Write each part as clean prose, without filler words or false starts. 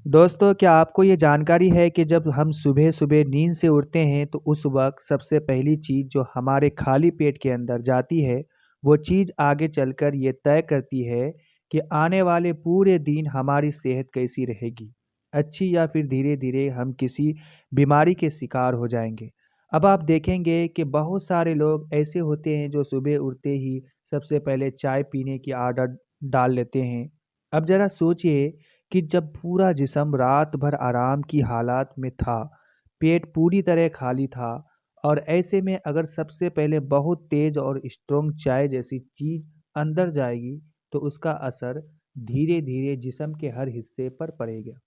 दोस्तों, क्या आपको ये जानकारी है कि जब हम सुबह-सुबह नींद से उठते हैं तो उस वक़्त सबसे पहली चीज़ जो हमारे खाली पेट के अंदर जाती है, वो चीज़ आगे चलकर ये तय करती है कि आने वाले पूरे दिन हमारी सेहत कैसी रहेगी, अच्छी या फिर धीरे-धीरे हम किसी बीमारी के शिकार हो जाएँगे। अब आप देखेंगे कि बहुत सारे लोग ऐसे होते हैं जो सुबह उठते ही सबसे पहले चाय पीने की आदत डाल लेते हैं। अब ज़रा सोचिए कि जब पूरा जिस्म रात भर आराम की हालात में था, पेट पूरी तरह खाली था और ऐसे में अगर सबसे पहले बहुत तेज़ और स्ट्रॉन्ग चाय जैसी चीज़ अंदर जाएगी, तो उसका असर धीरे-धीरे जिस्म के हर हिस्से पर पड़ेगा।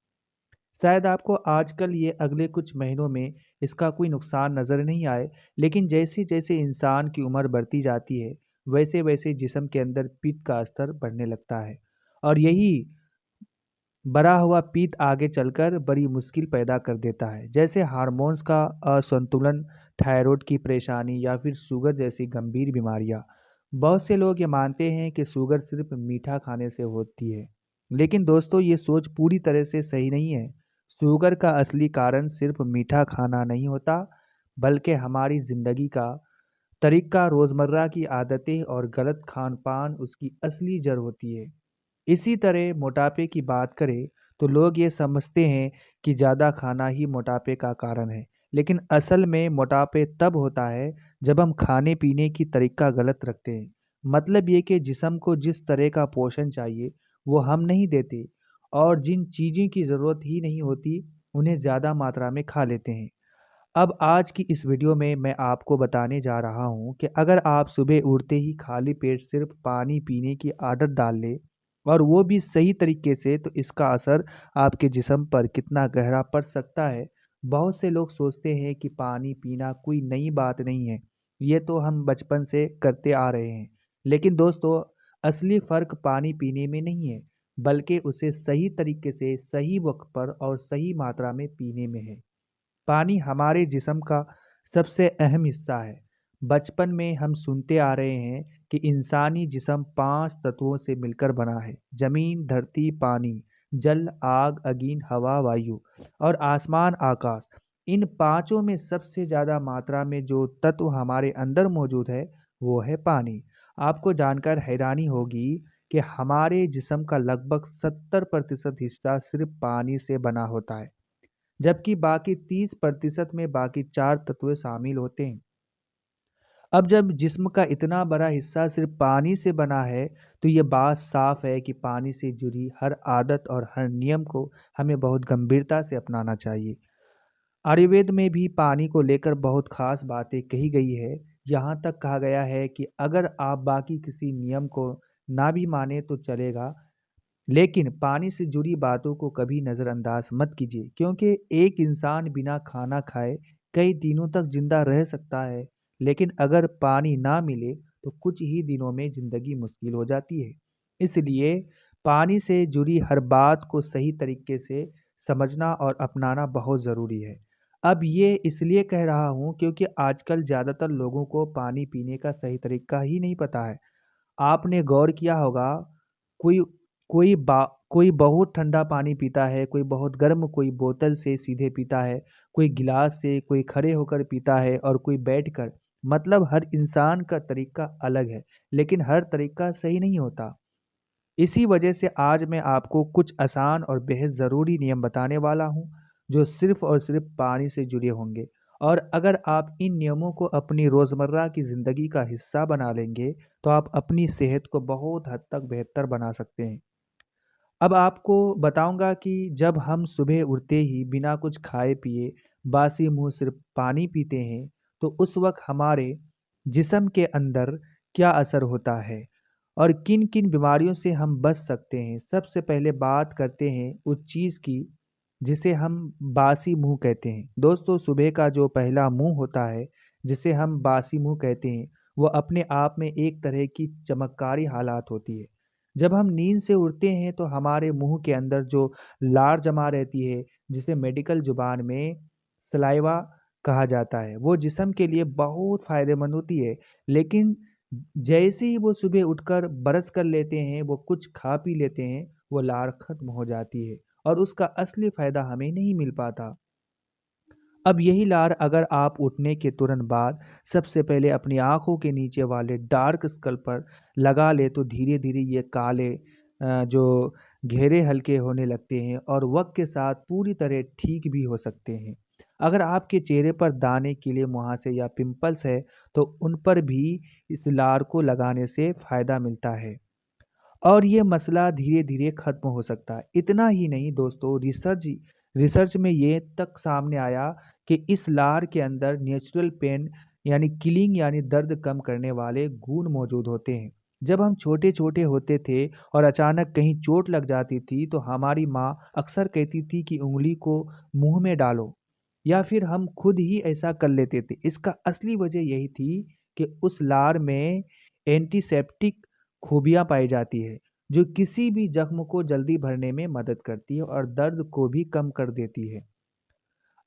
शायद आपको आजकल ये अगले कुछ महीनों में इसका कोई नुकसान नज़र नहीं आए, लेकिन जैसे-जैसे इंसान की उम्र बढ़ती जाती है, वैसे-वैसे जिस्म के अंदर पित्त का स्तर बढ़ने लगता है और यही बढ़ा हुआ पित्त आगे चलकर बड़ी मुश्किल पैदा कर देता है, जैसे हार्मोन्स का असंतुलन, थायराइड की परेशानी या फिर शुगर जैसी गंभीर बीमारियां। बहुत से लोग ये मानते हैं कि शुगर सिर्फ मीठा खाने से होती है, लेकिन दोस्तों ये सोच पूरी तरह से सही नहीं है। शुगर का असली कारण सिर्फ मीठा खाना नहीं होता, बल्कि हमारी ज़िंदगी का तरीका, रोज़मर्रा की आदतें और गलत खान-पान उसकी असली जड़ होती है। इसी तरह मोटापे की बात करें तो लोग ये समझते हैं कि ज़्यादा खाना ही मोटापे का कारण है, लेकिन असल में मोटापे तब होता है जब हम खाने पीने की तरीका गलत रखते हैं। मतलब ये कि जिस्म को जिस तरह का पोषण चाहिए वो हम नहीं देते और जिन चीज़ों की ज़रूरत ही नहीं होती उन्हें ज़्यादा मात्रा में खा लेते हैं। अब आज की इस वीडियो में मैं आपको बताने जा रहा हूँ कि अगर आप सुबह उठते ही खाली पेट सिर्फ पानी पीने की आदत डाल लें और वो भी सही तरीके से, तो इसका असर आपके जिस्म पर कितना गहरा पड़ सकता है। बहुत से लोग सोचते हैं कि पानी पीना कोई नई बात नहीं है, ये तो हम बचपन से करते आ रहे हैं। लेकिन दोस्तों, असली फ़र्क पानी पीने में नहीं है, बल्कि उसे सही तरीके से, सही वक्त पर और सही मात्रा में पीने में है। पानी हमारे जिस्म का सबसे अहम हिस्सा है। बचपन में हम सुनते आ रहे हैं कि इंसानी जिस्म 5 तत्वों से मिलकर बना है। ज़मीन, धरती, पानी, जल, आग, अग्नि, हवा, वायु और आसमान, आकाश। इन पाँचों में सबसे ज़्यादा मात्रा में जो तत्व हमारे अंदर मौजूद है, वो है पानी। आपको जानकर हैरानी होगी कि हमारे जिस्म का लगभग 70% हिस्सा सिर्फ पानी से बना होता है, जबकि बाकी 30% में बाकी 4 तत्व शामिल होते हैं। अब जब जिस्म का इतना बड़ा हिस्सा सिर्फ पानी से बना है, तो ये बात साफ है कि पानी से जुड़ी हर आदत और हर नियम को हमें बहुत गंभीरता से अपनाना चाहिए। आयुर्वेद में भी पानी को लेकर बहुत खास बातें कही गई है। यहाँ तक कहा गया है कि अगर आप बाकी किसी नियम को ना भी माने तो चलेगा, लेकिन पानी से जुड़ी बातों को कभी नज़रअंदाज मत कीजिए, क्योंकि एक इंसान बिना खाना खाए कई दिनों तक जिंदा रह सकता है, लेकिन अगर पानी ना मिले तो कुछ ही दिनों में ज़िंदगी मुश्किल हो जाती है। इसलिए पानी से जुड़ी हर बात को सही तरीके से समझना और अपनाना बहुत ज़रूरी है। अब ये इसलिए कह रहा हूँ क्योंकि आजकल ज़्यादातर लोगों को पानी पीने का सही तरीका ही नहीं पता है। आपने गौर किया होगा, कोई कोई बा कोई बहुत ठंडा पानी पीता है, कोई बहुत गर्म, कोई बोतल से सीधे पीता है, कोई गिलास से, कोई खड़े होकर पीता है और कोई बैठकर। मतलब हर इंसान का तरीका अलग है, लेकिन हर तरीका सही नहीं होता। इसी वजह से आज मैं आपको कुछ आसान और बेहद ज़रूरी नियम बताने वाला हूँ, जो सिर्फ़ और सिर्फ़ पानी से जुड़े होंगे। और अगर आप इन नियमों को अपनी रोज़मर्रा की ज़िंदगी का हिस्सा बना लेंगे, तो आप अपनी सेहत को बहुत हद तक बेहतर बना सकते हैं। अब आपको बताऊँगा कि जब हम सुबह उठते ही बिना कुछ खाए-पिए, बासी मुँह सिर्फ़ पानी पीते हैं, तो उस वक़्त हमारे जिस्म के अंदर क्या असर होता है और किन-किन बीमारियों से हम बच सकते हैं। सबसे पहले बात करते हैं उस चीज़ की, जिसे हम बासी मुँह कहते हैं। दोस्तों, सुबह का जो पहला मुँह होता है, जिसे हम बासी मुँह कहते हैं, वो अपने आप में एक तरह की चमत्कारी हालात होती है। जब हम नींद से उठते हैं तो हमारे मुंह के अंदर जो लार जमा रहती है, जिसे मेडिकल जुबान में सलाइवा कहा जाता है, वो जिस्म के लिए बहुत फ़ायदेमंद होती है। लेकिन जैसे ही वो सुबह उठकर ब्रश कर लेते हैं, वो कुछ खा पी लेते हैं, वो लार खत्म हो जाती है और उसका असली फ़ायदा हमें नहीं मिल पाता। अब यही लार अगर आप उठने के तुरंत बाद सबसे पहले अपनी आँखों के नीचे वाले डार्क सर्कल पर लगा ले तो धीरे-धीरे ये काले जो घेरे हल्के होने लगते हैं और वक़्त के साथ पूरी तरह ठीक भी हो सकते हैं। अगर आपके चेहरे पर दाने, कीले मुहासे या पिंपल्स है तो उन पर भी इस लार को लगाने से फ़ायदा मिलता है और ये मसला धीरे-धीरे ख़त्म हो सकता है। इतना ही नहीं दोस्तों, रिसर्च में ये तक सामने आया कि इस लार के अंदर नेचुरल पेन यानी किलिंग यानी दर्द कम करने वाले गुण मौजूद होते हैं। जब हम छोटे-छोटे होते थे और अचानक कहीं चोट लग जाती थी तो हमारी माँ अक्सर कहती थी कि उँगली को मुँह में डालो या फिर हम खुद ही ऐसा कर लेते थे। इसका असली वजह यही थी कि उस लार में एंटीसेप्टिक खूबियाँ पाई जाती है, जो किसी भी ज़ख्म को जल्दी भरने में मदद करती है और दर्द को भी कम कर देती है।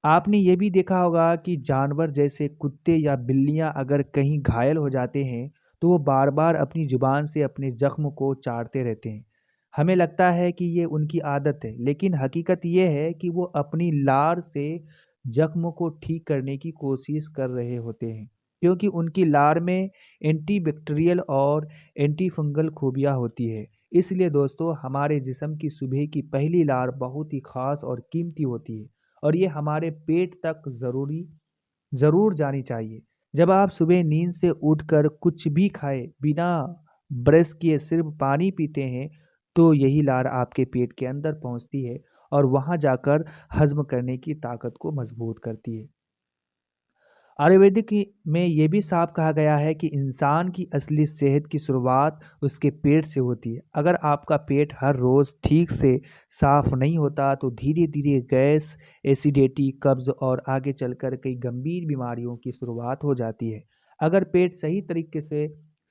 आपने ये भी देखा होगा कि जानवर जैसे कुत्ते या बिल्लियाँ अगर कहीं घायल हो जाते हैं, तो वो बार-बार अपनी ज़ुबान से अपने ज़ख्म को चाटते रहते हैं। हमें लगता है कि ये उनकी आदत है, लेकिन हकीकत ये है कि वो अपनी लार से ज़ख्म को ठीक करने की कोशिश कर रहे होते हैं, क्योंकि उनकी लार में एंटीबैक्टीरियल और एंटीफंगल खूबियाँ होती है। इसलिए दोस्तों, हमारे जिस्म की सुबह की पहली लार बहुत ही ख़ास और कीमती होती है और ये हमारे पेट तक ज़रूर जानी चाहिए। जब आप सुबह नींद से उठकर कुछ भी खाए बिना ब्रश किए सिर्फ पानी पीते हैं, तो यही लार आपके पेट के अंदर पहुंचती है और वहां जाकर हज़्म करने की ताकत को मजबूत करती है। में ये भी साफ कहा गया है कि इंसान की असली सेहत की शुरुआत उसके पेट से होती है। अगर आपका पेट हर रोज़ ठीक से साफ नहीं होता तो धीरे धीरे गैस, एसिडिटी, कब्ज़ और आगे चलकर कई गंभीर बीमारियों की शुरुआत हो जाती है। अगर पेट सही तरीके से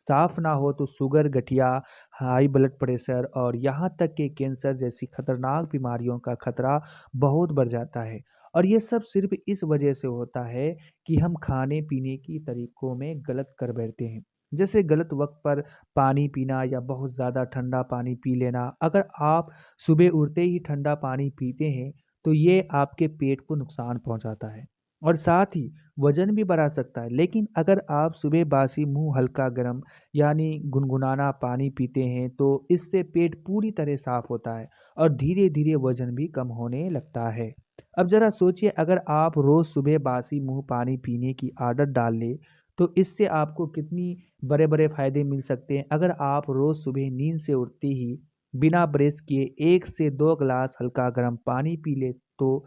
साफ ना हो तो शुगर, गठिया, हाई ब्लड प्रेशर और यहाँ तक कि कैंसर जैसी खतरनाक बीमारियों का खतरा बहुत बढ़ जाता है। और ये सब सिर्फ इस वजह से होता है कि हम खाने-पीने की तरीकों में गलत कर बैठते हैं। जैसे गलत वक़्त पर पानी पीना या बहुत ज़्यादा ठंडा पानी पी लेना। अगर आप सुबह उठते ही ठंडा पानी पीते हैं, तो ये आपके पेट को नुकसान पहुँचाता है और साथ ही वज़न भी बढ़ा सकता है। लेकिन अगर आप सुबह बासी मुँह हल्का गर्म यानी गुनगुनाना पानी पीते हैं, तो इससे पेट पूरी तरह साफ़ होता है और धीरे-धीरे वज़न भी कम होने लगता है। अब ज़रा सोचिए, अगर आप रोज़ सुबह बासी मुँह पानी पीने की आदत डाल लें, तो इससे आपको कितनी बड़े-बड़े फ़ायदे मिल सकते हैं। अगर आप रोज़ सुबह नींद से उठते ही बिना ब्रश किए 1 से 2 ग्लास हल्का गर्म पानी पी लें, तो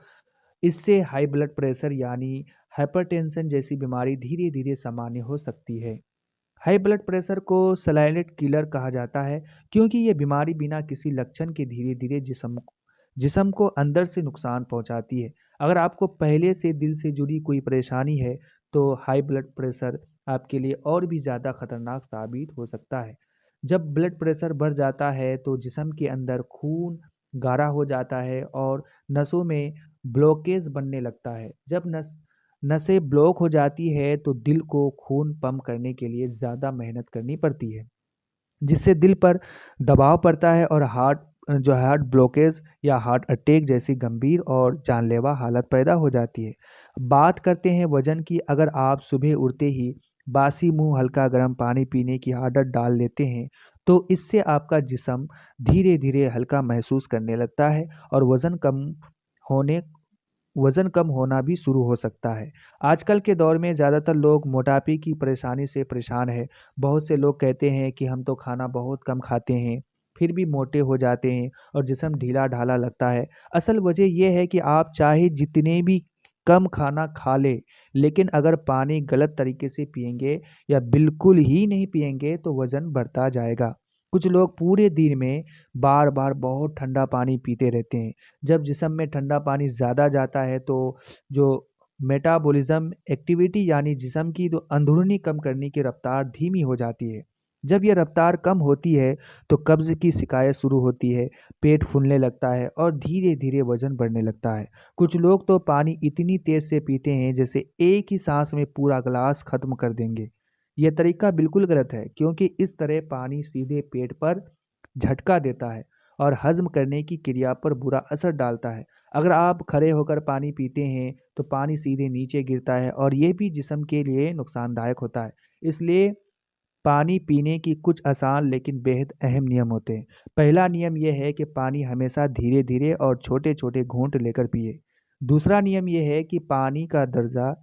इससे हाई ब्लड प्रेशर यानी हाइपरटेंशन जैसी बीमारी धीरे-धीरे सामान्य हो सकती है। हाई ब्लड प्रेशर को साइलेंट किलर कहा जाता है, क्योंकि ये बीमारी बिना किसी लक्षण के धीरे-धीरे जिस्म को अंदर से नुकसान पहुंचाती है। अगर आपको पहले से दिल से जुड़ी कोई परेशानी है, तो हाई ब्लड प्रेशर आपके लिए और भी ज़्यादा खतरनाक साबित हो सकता है। जब ब्लड प्रेशर बढ़ जाता है, तो जिस्म के अंदर खून गाढ़ा हो जाता है और नसों में ब्लॉकेज बनने लगता है। जब नसें ब्लॉक हो जाती है, तो दिल को खून पंप करने के लिए ज़्यादा मेहनत करनी पड़ती है, जिससे दिल पर दबाव पड़ता है और हार्ट ब्लॉकेज या हार्ट अटैक जैसी गंभीर और जानलेवा हालत पैदा हो जाती है। बात करते हैं वजन की। अगर आप सुबह उठते ही बासी मुंह हल्का गर्म पानी पीने की आदत डाल लेते हैं, तो इससे आपका जिस्म धीरे धीरे हल्का महसूस करने लगता है और होने वज़न कम होना भी शुरू हो सकता है। आजकल के दौर में ज़्यादातर लोग मोटापे की परेशानी से परेशान हैं। बहुत से लोग कहते हैं कि हम तो खाना बहुत कम खाते हैं, फिर भी मोटे हो जाते हैं और जिस्म ढीला-ढाला लगता है। असल वजह ये है कि आप चाहे जितने भी कम खाना खा लें, लेकिन अगर पानी गलत तरीके से पिएँगे या बिल्कुल ही नहीं पिएँगे, तो वज़न बढ़ता जाएगा। कुछ लोग पूरे दिन में बार-बार बहुत ठंडा पानी पीते रहते हैं। जब जिस्म में ठंडा पानी ज़्यादा जाता है, तो जो मेटाबॉलिज़्म एक्टिविटी यानी जिस्म की जो अंदरूनी कम करने की रफ़्तार धीमी हो जाती है। जब ये रफ़्तार कम होती है, तो कब्ज़ की शिकायत शुरू होती है, पेट फूलने लगता है और धीरे-धीरे वज़न बढ़ने लगता है। कुछ लोग तो पानी इतनी तेज़ से पीते हैं जैसे एक ही सांस में पूरा ग्लास ख़त्म कर देंगे। ये तरीका बिल्कुल गलत है, क्योंकि इस तरह पानी सीधे पेट पर झटका देता है और हज़म करने की क्रिया पर बुरा असर डालता है। अगर आप खड़े होकर पानी पीते हैं तो पानी सीधे नीचे गिरता है और ये भी जिस्म के लिए नुकसानदायक होता है। इसलिए पानी पीने की कुछ आसान लेकिन बेहद अहम नियम होते हैं। पहला नियम यह है कि पानी हमेशा धीरे-धीरे और छोटे-छोटे घूंट लेकर पिए। दूसरा नियम यह है कि पानी का दर्जा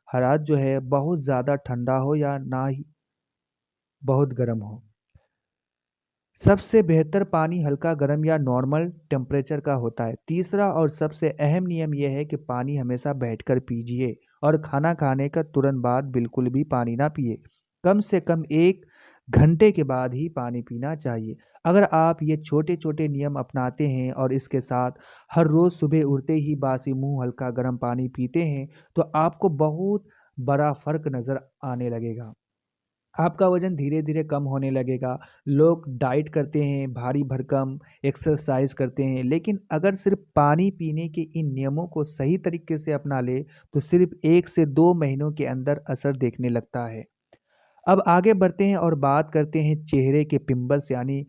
हरारत जो है बहुत ज़्यादा ठंडा हो या ना ही बहुत गर्म हो। सबसे बेहतर पानी हल्का गर्म या नॉर्मल टेम्परेचर का होता है। तीसरा और सबसे अहम नियम यह है कि पानी हमेशा बैठकर पीजिए और खाना खाने का तुरंत बाद बिल्कुल भी पानी ना पिए। कम से कम 1 घंटे के बाद ही पानी पीना चाहिए। अगर आप ये छोटे-छोटे नियम अपनाते हैं और इसके साथ हर रोज़ सुबह उठते ही बासी मुँह हल्का गर्म पानी पीते हैं, तो आपको बहुत बड़ा फ़र्क नज़र आने लगेगा। आपका वज़न धीरे-धीरे कम होने लगेगा। लोग डाइट करते हैं, भारी भरकम एक्सरसाइज़ करते हैं, लेकिन अगर सिर्फ़ पानी पीने के इन नियमों को सही तरीके से अपना लें, तो सिर्फ़ 1 से 2 महीनों के अंदर असर दिखने लगता है। अब आगे बढ़ते हैं और बात करते हैं चेहरे के पिंपल्स यानी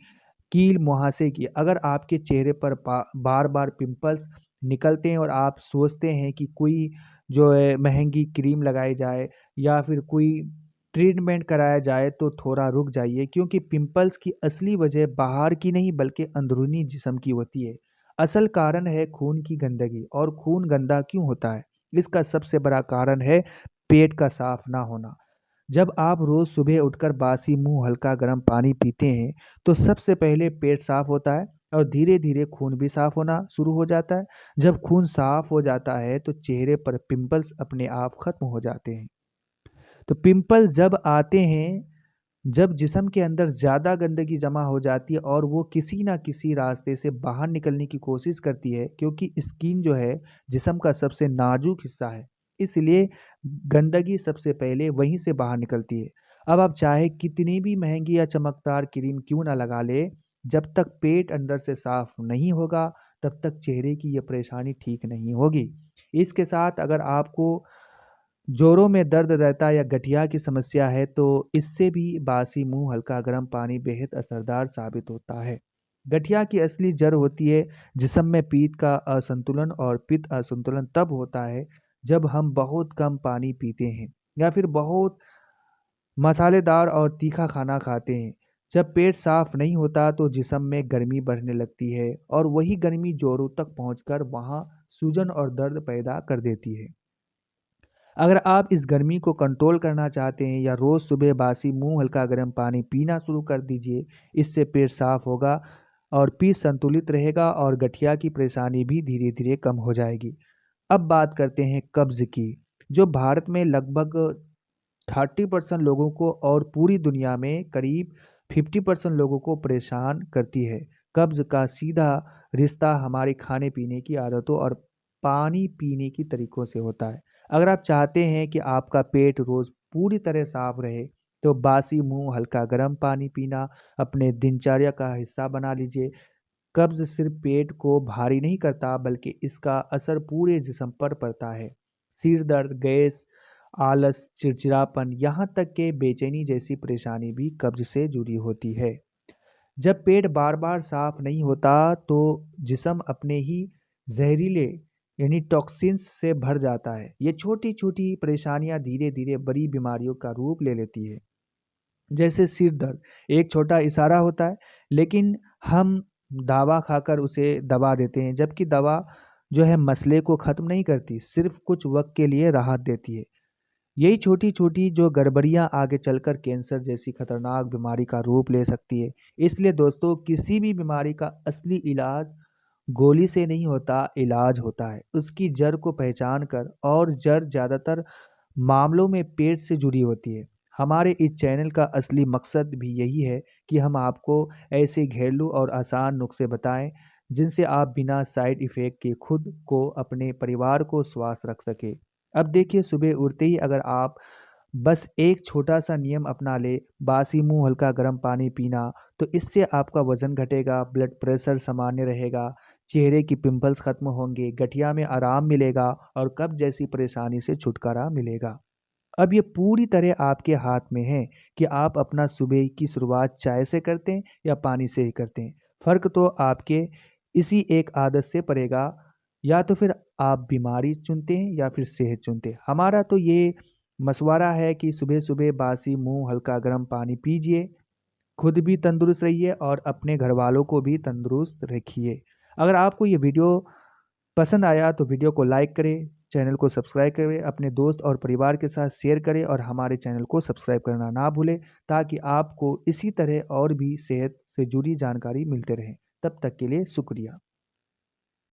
कील मुहासे की। अगर आपके चेहरे पर बार-बार पिंपल्स निकलते हैं और आप सोचते हैं कि कोई जो है महँगी क्रीम लगाई जाए या फिर कोई ट्रीटमेंट कराया जाए, तो थोड़ा रुक जाइए, क्योंकि पिंपल्स की असली वजह बाहर की नहीं बल्कि अंदरूनी जिस्म की होती है। असल कारण है खून की गंदगी। और खून गंदा क्यों होता है? इसका सबसे बड़ा कारण है पेट का साफ ना होना। जब आप रोज़ सुबह उठकर बासी मुँह हल्का गर्म पानी पीते हैं, तो सबसे पहले पेट साफ होता है और धीरे-धीरे खून भी साफ होना शुरू हो जाता है। जब खून साफ हो जाता है, तो चेहरे पर पिंपल्स अपने आप खत्म हो जाते हैं। तो पिंपल जब आते हैं, जब जिस्म के अंदर ज़्यादा गंदगी जमा हो जाती है और वो किसी ना किसी रास्ते से बाहर निकलने की कोशिश करती है, क्योंकि स्किन जो है जिस्म का सबसे नाजुक हिस्सा है, इसलिए गंदगी सबसे पहले वहीं से बाहर निकलती है। अब आप चाहे कितनी भी महंगी या चमकदार क्रीम क्यों ना लगा ले, जब तक पेट अंदर से साफ नहीं होगा, तब तक चेहरे की ये परेशानी ठीक नहीं होगी। इसके साथ अगर आपको जोड़ों में दर्द रहता है या गठिया की समस्या है, तो इससे भी बासी मुंह हल्का गर्म पानी बेहद असरदार साबित होता है। गठिया की असली जड़ होती है जिस्म में पित्त का असंतुलन। और पित्त असंतुलन तब होता है जब हम बहुत कम पानी पीते हैं या फिर बहुत मसालेदार और तीखा खाना खाते हैं। जब पेट साफ नहीं होता तो जिस्म में गर्मी बढ़ने लगती है और वही गर्मी जोड़ों तक पहुंचकर वहां सूजन और दर्द पैदा कर देती है। अगर आप इस गर्मी को कंट्रोल करना चाहते हैं, या रोज़ सुबह बासी मुंह हल्का गर्म पानी पीना शुरू कर दीजिए। इससे पेट साफ होगा और पित्त संतुलित रहेगा और गठिया की परेशानी भी धीरे धीरे कम हो जाएगी। अब बात करते हैं कब्ज़ की, जो भारत में लगभग 30% लोगों को और पूरी दुनिया में करीब 50% लोगों को परेशान करती है। कब्ज़ का सीधा रिश्ता हमारे खाने पीने की आदतों और पानी पीने की तरीकों से होता है। अगर आप चाहते हैं कि आपका पेट रोज़ पूरी तरह साफ रहे, तो बासी मुंह हल्का गर्म पानी पीना अपने दिनचर्या का हिस्सा बना लीजिए। कब्ज़ सिर्फ पेट को भारी नहीं करता, बल्कि इसका असर पूरे जिस्म पर पड़ता है। सिर दर्द, गैस, आलस, चिड़चिड़ापन, यहाँ तक कि बेचैनी जैसी परेशानी भी कब्ज़ से जुड़ी होती है। जब पेट बार बार साफ नहीं होता, तो जिस्म अपने ही जहरीले यानी टॉक्सिन्स से भर जाता है। ये छोटी छोटी परेशानियां धीरे धीरे बड़ी बीमारियों का रूप ले लेती है। जैसे सिर दर्द एक छोटा इशारा होता है, लेकिन हम दवा खाकर उसे दबा देते हैं, जबकि दवा जो है मसले को ख़त्म नहीं करती, सिर्फ कुछ वक्त के लिए राहत देती है। यही छोटी-छोटी जो गड़बड़ियाँ आगे चलकर कैंसर जैसी खतरनाक बीमारी का रूप ले सकती है। इसलिए दोस्तों, किसी भी बीमारी का असली इलाज गोली से नहीं होता, इलाज होता है उसकी जड़ को पहचान कर, और जड़ ज़्यादातर मामलों में पेट से जुड़ी होती है। हमारे इस चैनल का असली मकसद भी यही है कि हम आपको ऐसे घरेलू और आसान नुस्खे बताएं, जिनसे आप बिना साइड इफ़ेक्ट के खुद को, अपने परिवार को स्वस्थ रख सकें। अब देखिए, सुबह उठते ही अगर आप बस एक छोटा-सा नियम अपना लें, बासी मुँह हल्का गर्म पानी पीना, तो इससे आपका वज़न घटेगा, ब्लड प्रेशर सामान्य रहेगा, चेहरे की पिंपल्स खत्म होंगे, गठिया में आराम मिलेगा और कब्ज़ जैसी परेशानी से छुटकारा मिलेगा। अब ये पूरी तरह आपके हाथ में है कि आप अपना सुबह की शुरुआत चाय से करते हैं या पानी से ही करते हैं। फ़र्क तो आपके इसी एक आदत से पड़ेगा, या तो फिर आप बीमारी चुनते हैं या फिर सेहत चुनते हैं। हमारा तो ये मशवरा है कि सुबह-सुबह बासी मुँह हल्का गर्म पानी पीजिए, खुद भी तंदुरुस्त रहिए और अपने घरवालों को भी तंदुरुस्त रखिए। अगर आपको ये वीडियो पसंद आया तो वीडियो को लाइक करें, चैनल को सब्सक्राइब करें, अपने दोस्त और परिवार के साथ शेयर करें और हमारे चैनल को सब्सक्राइब करना ना भूलें, ताकि आपको इसी तरह और भी सेहत से जुड़ी जानकारी मिलते रहे। तब तक के लिए शुक्रिया।